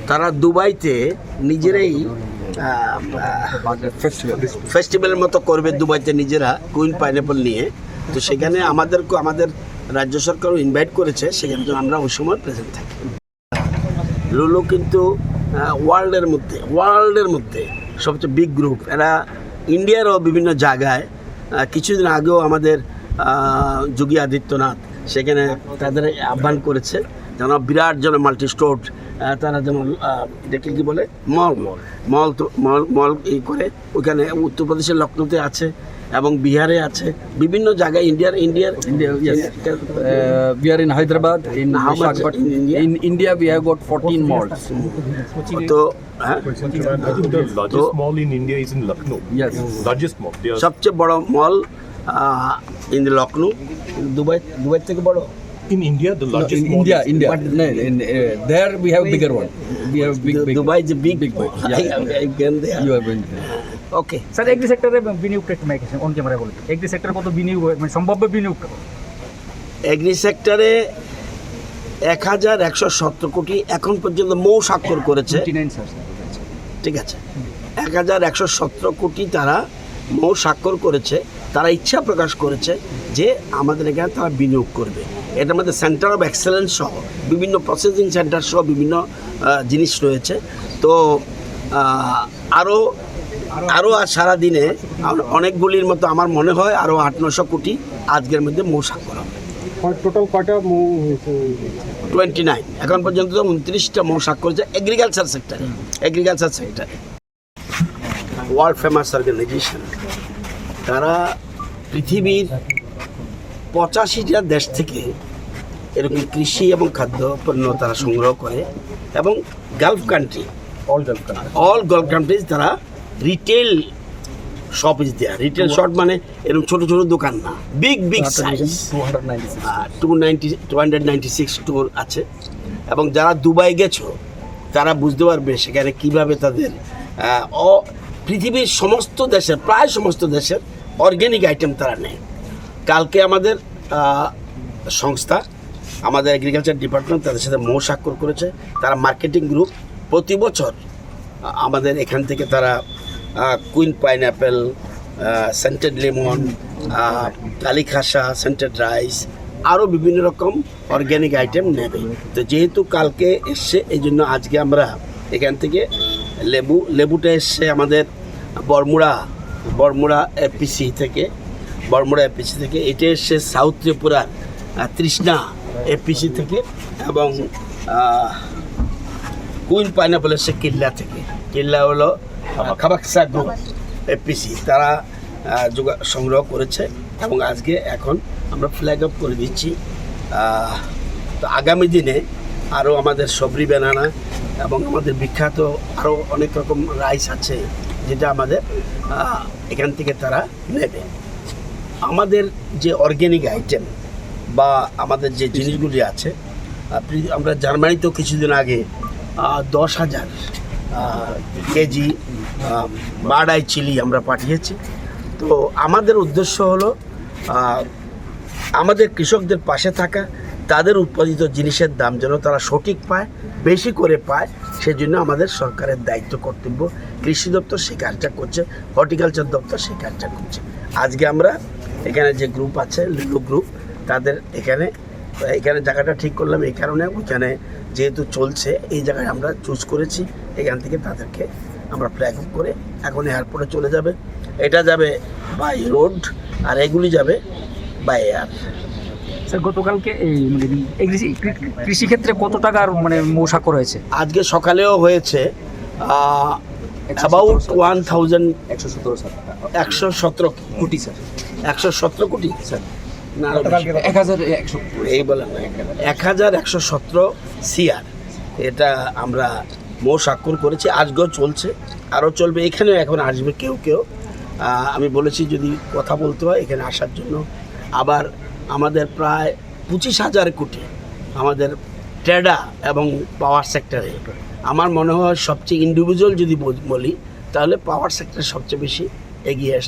তারা দুবাইতে নিজেরাই ফেস্টিভ্যালের মতো করবে দুবাইতে নিজেরা কুইন পাইনঅ্যাপল নিয়ে। তো সেখানে আমাদের রাজ্য সরকারও ইনভাইট করেছে, সেখানে তো আমরা ওই সময় প্রেজেন্ট থাকি। লুলু কিন্তু ওয়ার্ল্ডের মধ্যে সবচেয়ে বিগ গ্রুপ। এরা ইন্ডিয়ারও বিভিন্ন জায়গায় কিছুদিন আগেও আমাদের যোগী আদিত্যনাথ সেখানে তাদের আহ্বান করেছে যেন বিরাট যেন মাল্টি স্টোর তারা যেন এটাকে কী বলে মল এই করে। ওখানে উত্তরপ্রদেশের লখনৌতে আছে এবং বিহারে আছে, বিভিন্ন জায়গায় ইন্ডিয়ার we are in Hyderabad, in India we have got 14 malls. তো The largest mall in India is in Lucknow. Yes. Largest mall. They are সবচেয়ে বড় মল ইন লখনৌ, দুবাই থেকে বড় in India. The largest mall. India. But There we have bigger one. We have big. Dubai যে big You have been. Okay. Sir agri সেক্টরে বিনিয়োগটা একটু মেকেছেন on camera বলতে, এগ্রি সেক্টরে কত বিনিয়োগ মানে সম্ভাব্য বিনিয়োগটা? এগ্রি সেক্টরে 1117 কোটি এখন পর্যন্ত মৌ স্বাক্ষর করেছে। 29 স্যার। ঠিক আছে, 1117 কোটি তারা মৌ স্বাক্ষর করেছে। তারা ইচ্ছা প্রকাশ করেছে যে আমাদের এখানে তারা বিনিয়োগ করবে। এটার মধ্যে সেন্টার অফ এক্সেলেন্স সহ বিভিন্ন প্রসেসিং সেন্টার সহ বিভিন্ন জিনিস রয়েছে। তো আরও সারাদিনে অনেকগুলির মতো আমার মনে হয় আরও 800-900 কোটি আজকের মধ্যে মৌ স্বাক্ষর হবে। টোটাল কয়টা মৌ হয়েছে? 29 এখন পর্যন্ত 29টা মৌ স্বাক্ষর হয়েছে এগ্রিকালচার সেক্টরে। ওয়ার্ল্ড ফেমাস অর্গানাইজেশন, তারা পৃথিবীর 85টা দেশ থেকে এরকম কৃষি এবং খাদ্য পণ্য তারা সংগ্রহ করে এবং Gulf country all Gulf countries তারা retail shop is there. Retail shop মানে এরকম ছোট ছোট দোকান না, বিগ সাইজ 296 স্টোর আছে। এবং যারা দুবাই গেছো তারা বুঝতে পারবে সেখানে কিভাবে তাদের পৃথিবীর সমস্ত দেশের প্রায় সমস্ত দেশের অর্গ্যানিক আইটেম তারা নেয়। কালকে আমাদের সংস্থা আমাদের এগ্রিকালচার ডিপার্টমেন্ট তাদের সাথে মৌ স্বাক্ষর করেছে। তারা মার্কেটিং গ্রুপ প্রতি বছর আমাদের এখান থেকে তারা কুইন পাইনঅ্যাপেল, সেন্টেড লেমন, কালিখাসা, সেন্টেড রাইস, আরও বিভিন্ন রকম অর্গ্যানিক আইটেম নেবে। তো যেহেতু কালকে এসছে এই জন্য আজকে আমরা এখান থেকে লেবুটা এসছে আমাদের বড়মুড়া এপিসি থেকে। এটা এসছে সাউথ ত্রিপুরার তৃষ্ণা এপিসি থেকে এবং কুইন পাইনঅ্যাপল এসছে কিল্লা হলো খাবাকসা গ্রুপ এপিসি, তারা সংগ্রহ করেছে এবং আজকে এখন আমরা ফ্ল্যাগ আপ করে দিচ্ছি। তো আগামী দিনে আরও আমাদের সবরি ব্যানানা এবং আমাদের বিখ্যাত আরও অনেক রকম রাইস আছে যেটা আমাদের এখান থেকে তারা নেবে। আমাদের যে অর্গ্যানিক আইটেম বা আমাদের যে জিনিসগুলি আছে, আমরা জার্মানিতেও কিছুদিন আগে 10,000 কেজি বার্ড আই চিলি আমরা পাঠিয়েছি। তো আমাদের উদ্দেশ্য হলো আমাদের কৃষকদের পাশে থাকা, তাদের উৎপাদিত জিনিসের দাম যেন তারা সঠিক পায়, বেশি করে পায়, সেজন্য আমাদের সরকারের দায়িত্ব কর্তব্য। কৃষি দপ্তর সেই কাজটা করছে, হর্টিকালচার দপ্তর সেই কাজটা করছে। আজকে আমরা এখানে যে গ্রুপ আছে লুলু গ্রুপ, তাদের এখানে জায়গাটা ঠিক করলাম এই কারণে, ওইখানে যেহেতু চলছে এই জায়গায় আমরা চুজ করেছি। এখান থেকে তাদেরকে আমরা ফ্ল্যাগ আপ করে এখন এয়ারপোর্টে চলে যাবে। এটা যাবে বাই রোড আর এগুলি যাবে বাই এয়ার। স্যার গতকালকে এই কৃষিক্ষেত্রে কত টাকার মানে মৌ স্বাক্ষর হয়েছে? আজকে সকালেও হয়েছে অ্যাবাউট 1,117 কোটি স্যার। 117 কোটি স্যার না, 1,100 এই বলেন 1,117 CR এটা আমরা মৌ স্বাক্ষর করেছি। আজকেও চলছে, আরও চলবে। এখানেও এখন আসবে কেউ। আমি বলেছি যদি কথা বলতে হয় এখানে আসার জন্য। আবার আমাদের প্রায় 25,000 কোটি আমাদের ট্রেডা এবং পাওয়ার সেক্টরে। আমার মনে হয় সবচেয়ে ইন্ডিভিজুয়াল যদি বলি তাহলে পাওয়ার সেক্টর সবচেয়ে বেশি এগিয়ে আসছে।